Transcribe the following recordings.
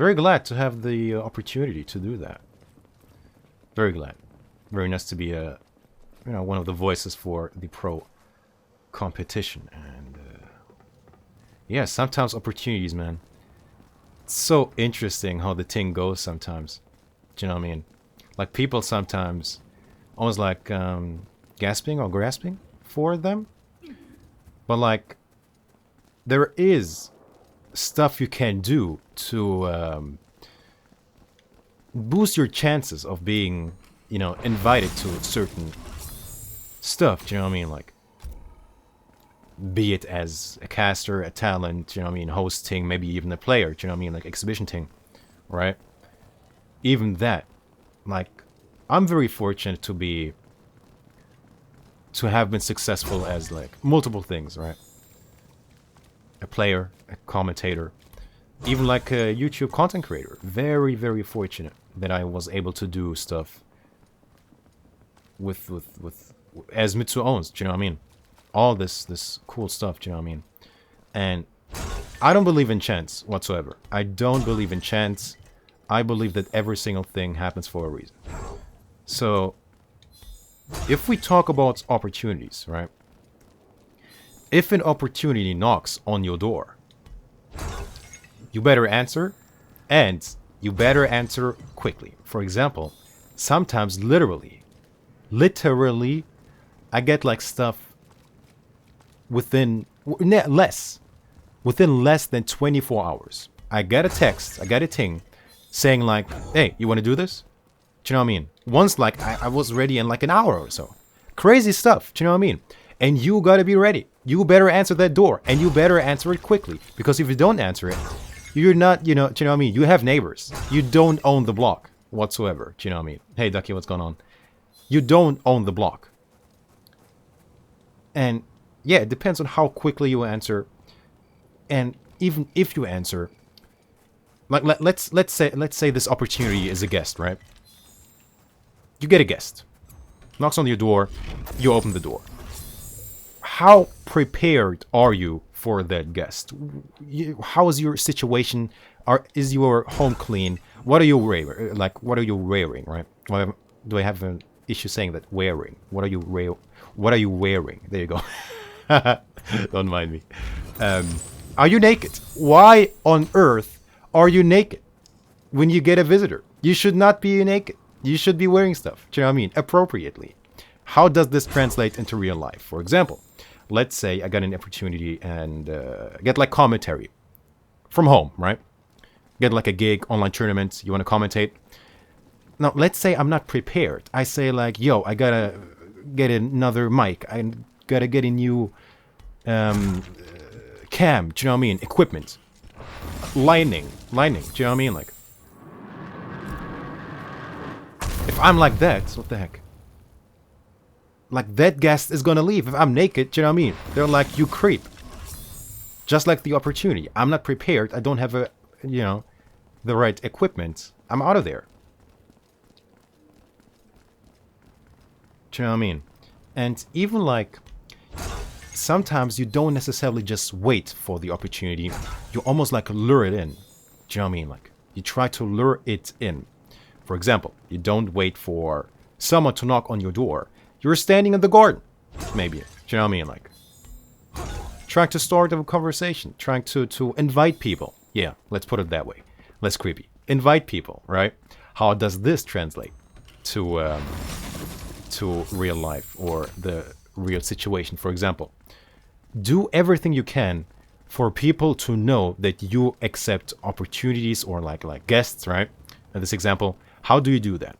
Very glad to have the opportunity to do that. Very glad. Very nice to be one of the voices for the pro competition. And yeah, sometimes opportunities, man. It's so interesting how the thing goes sometimes. Do you know what I mean? Like people sometimes almost like gasping or grasping for them. But like there is stuff you can do to boost your chances of being, invited to certain stuff. Do you know what I mean? Like, be it as a caster, a talent, do you know what I mean, hosting, maybe even a player, do you know what I mean, like exhibition thing, right? Even that, like, I'm very fortunate to have been successful as like multiple things, right? A player, a commentator, even like a YouTube content creator. Very, very fortunate that I was able to do stuff with as Mitsuownes, do you know what I mean? All this cool stuff, do you know what I mean? And I don't believe in chance whatsoever. I don't believe in chance. I believe that every single thing happens for a reason. So, if we talk about opportunities, right? If an opportunity knocks on your door, you better answer, and you better answer quickly. For example, sometimes literally, I get like stuff within less than 24 hours. I get a text, I get a thing saying like, hey, you want to do this? Do you know what I mean? Once like I was ready in like an hour or so. Crazy stuff, do you know what I mean? And you gotta be ready. You better answer that door, and you better answer it quickly. Because if you don't answer it, you're not, do you know what I mean? You have neighbors. You don't own the block whatsoever, do you know what I mean? Hey, Ducky, what's going on? You don't own the block. And yeah, it depends on how quickly you answer. And even if you answer, like let's say this opportunity is a guest, right? You get a guest, knocks on your door, you open the door. How prepared are you for that guest? How is your situation? Is your home clean? What are you wearing? Like, what are you wearing, right? Do I have an issue saying that? Wearing. What are you wearing? There you go. Don't mind me. Are you naked? Why on earth are you naked when you get a visitor? You should not be naked. You should be wearing stuff. Do you know what I mean? Appropriately. How does this translate into real life? For example, let's say I got an opportunity and get like commentary from home, right? Get like a gig, online tournament, you want to commentate. Now, let's say I'm not prepared. I say like, yo, I gotta get another mic. I gotta get a new cam, do you know what I mean? Equipment. Lighting, do you know what I mean? Like, if I'm like that, what the heck? Like, that guest is gonna leave if I'm naked, do you know what I mean? They're like, you creep. Just like the opportunity. I'm not prepared. I don't have the right equipment. I'm out of there. Do you know what I mean? And even like, sometimes you don't necessarily just wait for the opportunity. You almost like lure it in. Do you know what I mean? Like, you try to lure it in. For example, you don't wait for someone to knock on your door. You're standing in the garden, maybe. Do you know what I mean? Like, trying to start a conversation, trying to invite people. Yeah, let's put it that way. Less creepy. Invite people, right? How does this translate to real life or the real situation? For example, do everything you can for people to know that you accept opportunities or like guests, right? In this example, how do you do that?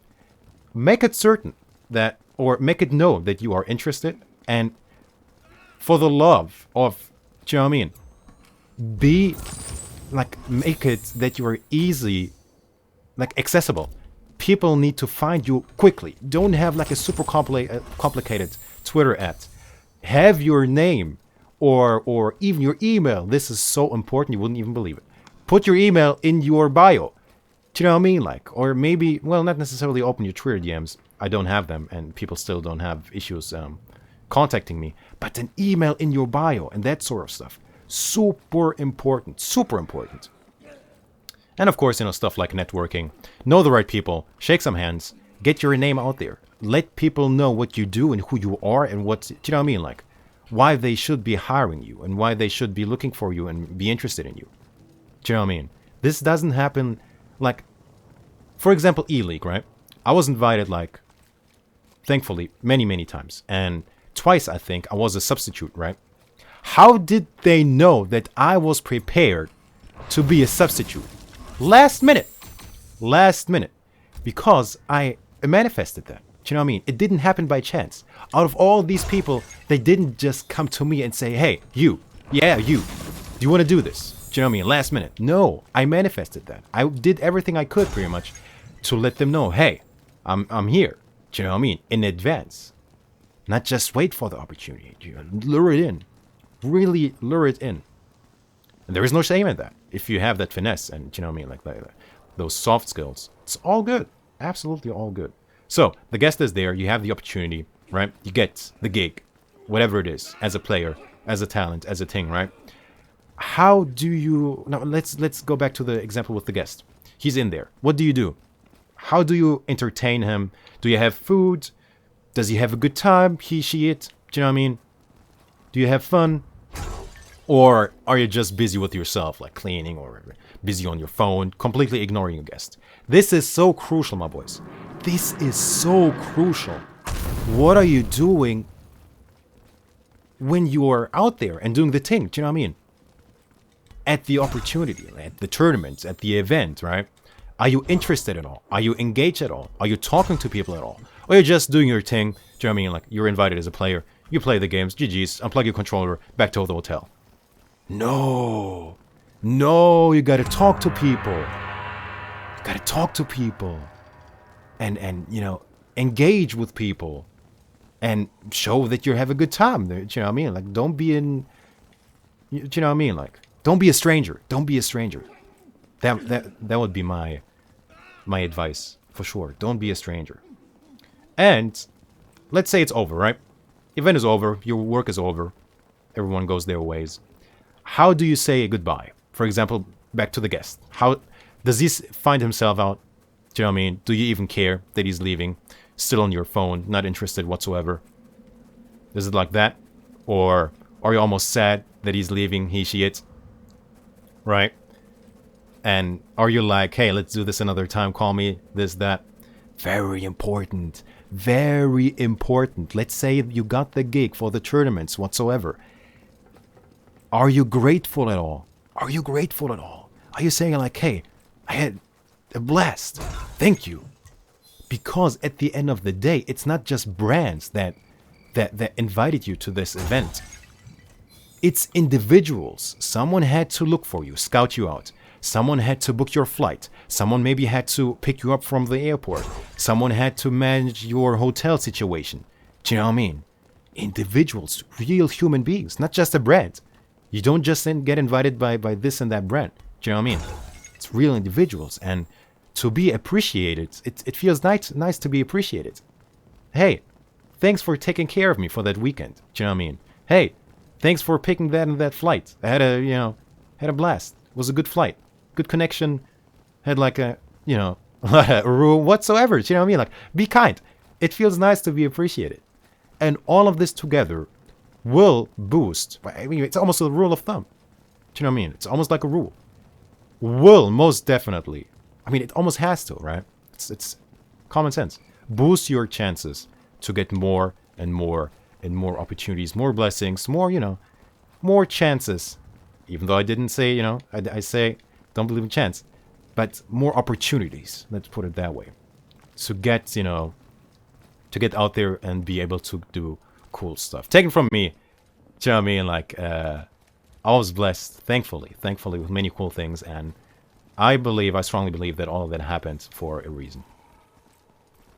Make it certain that, or make it known that you are interested, and for the love of, do you know what I mean? Be like, make it that you are easy, like accessible. People need to find you quickly. Don't have like a super complicated Twitter ad. Have your name or even your email. This is so important, you wouldn't even believe it. Put your email in your bio. Do you know what I mean? Like, or maybe, well, not necessarily open your Twitter DMs. I don't have them, and people still don't have issues contacting me. But an email in your bio and that sort of stuff. Super important. Super important. And of course, stuff like networking. Know the right people, shake some hands, get your name out there. Let people know what you do and who you are and do you know what I mean? Like, why they should be hiring you and why they should be looking for you and be interested in you. Do you know what I mean? This doesn't happen, like, for example, E-League, right? I was invited, like, thankfully, many, many times. And twice, I think, I was a substitute, right? How did they know that I was prepared to be a substitute? Last minute. Last minute. Because I manifested that. Do you know what I mean? It didn't happen by chance. Out of all these people, they didn't just come to me and say, hey, you. Yeah, you. Do you want to do this? Do you know what I mean? Last minute. No, I manifested that. I did everything I could pretty much to let them know, hey, I'm here. Do you know what I mean? In advance. Not just wait for the opportunity. Lure it in. Really lure it in. And there is no shame in that. If you have that finesse and, do you know what I mean? Like those soft skills. It's all good. Absolutely all good. So, the guest is there. You have the opportunity, right? You get the gig. Whatever it is. As a player. As a talent. As a thing, right? How do you... Now, let's go back to the example with the guest. He's in there. What do you do? How do you entertain him? Do you have food? Does he have a good time? He, she, it? Do you know what I mean? Do you have fun? Or are you just busy with yourself, like cleaning or busy on your phone, completely ignoring your guest? This is so crucial, my boys. This is so crucial. What are you doing when you're out there and doing the thing? Do you know what I mean? At the opportunity, at the tournament, at the event, right? Are you interested at all? Are you engaged at all? Are you talking to people at all? Or you're just doing your thing? Do you know what I mean? Like, you're invited as a player. You play the games. GG's. Unplug your controller. Back to the hotel. No. No, you gotta talk to people. You gotta talk to people. And engage with people. And show that you have a good time. Do you know what I mean? Like, don't be in... Do you know what I mean? Like, don't be a stranger. Don't be a stranger. That would be my advice, for sure. Don't be a stranger. And let's say it's over, right? Event is over. Your work is over. Everyone goes their ways. How do you say goodbye? For example, back to the guest. How does he find himself out? Do you know what I mean? Do you even care that he's leaving? Still on your phone, not interested whatsoever? Is it like that? Or are you almost sad that he's leaving, he, she, it? Right? And are you like, hey, let's do this another time, call me, this, that? Very important. Very important. Let's say you got the gig for the tournaments whatsoever. Are you grateful at all? Are you grateful at all? Are you saying like, hey, I had a blast. Thank you. Because at the end of the day, it's not just brands that invited you to this event. It's individuals. Someone had to look for you, scout you out. Someone had to book your flight. Someone maybe had to pick you up from the airport. Someone had to manage your hotel situation. Do you know what I mean? Individuals, real human beings, not just a brand. You don't just get invited by this and that brand. Do you know what I mean? It's real individuals. And to be appreciated, it feels nice to be appreciated. Hey, thanks for taking care of me for that weekend. Do you know what I mean? Hey, thanks for picking that and that flight. I had a blast. It was a good flight. Good connection. Had like a room whatsoever. Do you know what I mean? Like, be kind. It feels nice to be appreciated. And all of this together will boost. I mean, it's almost a rule of thumb. Do you know what I mean? It's almost like a rule. Will most definitely. I mean, it almost has to, right? It's common sense. Boost your chances to get more and more and more opportunities, more blessings, more chances. Even though I didn't say, I say don't believe in chance, but more opportunities. Let's put it that way. To get, to get out there and be able to do cool stuff. Taken from me, do you know what I mean? Like, I was blessed, thankfully with many cool things, and I strongly believe that all of that happened for a reason.